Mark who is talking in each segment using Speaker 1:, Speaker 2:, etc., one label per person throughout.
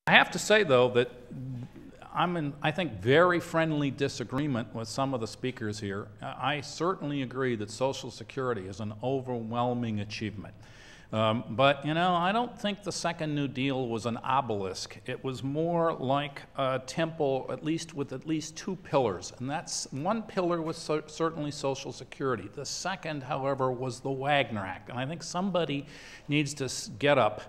Speaker 1: I have to say, though, that I'm in, I think, very friendly disagreement with some of the speakers here. I certainly agree that Social Security is an overwhelming achievement. But, you know, I don't think the Second New Deal was an obelisk. It was more like a temple, at least with at least two pillars. And that's, one pillar was certainly Social Security. The second, however, was the Wagner Act. And I think somebody needs to get up,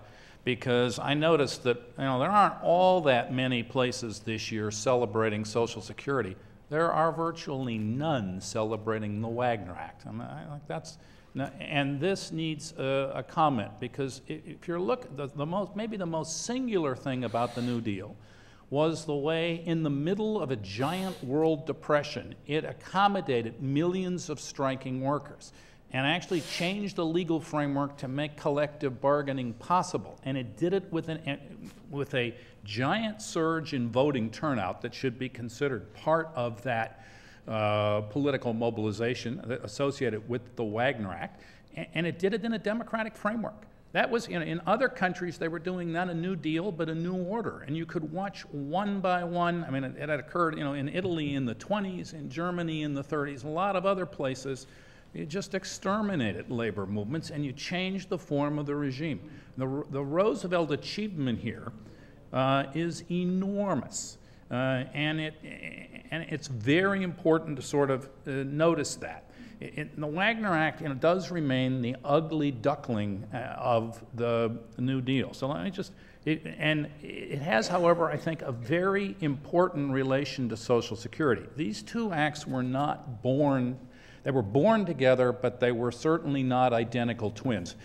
Speaker 1: because I noticed that, you know, there aren't all that many places this year celebrating Social Security. There are virtually none celebrating the Wagner Act. I mean, that's, and this needs a comment, because if you look, maybe the most singular thing about the New Deal was the way, in the middle of a giant world depression, it accommodated millions of striking workers and actually changed the legal framework to make collective bargaining possible. And it did it with a giant surge in voting turnout that should be considered part of that political mobilization associated with the Wagner Act. And it did it in a democratic framework. That was, in other countries, they were doing not a New Deal, but a New Order. And you could watch one by one. I mean, it had occurred, you know, in Italy in the 20s, in Germany in the 30s, a lot of other places. You just exterminated labor movements, and you changed the form of the regime. The Roosevelt achievement here is enormous, and it's very important to sort of notice that. The Wagner Act, you know, does remain the ugly duckling of the New Deal. So let me just, it has, however, I think, a very important relation to Social Security. These two acts were not born. They were born together, but they were certainly not identical twins.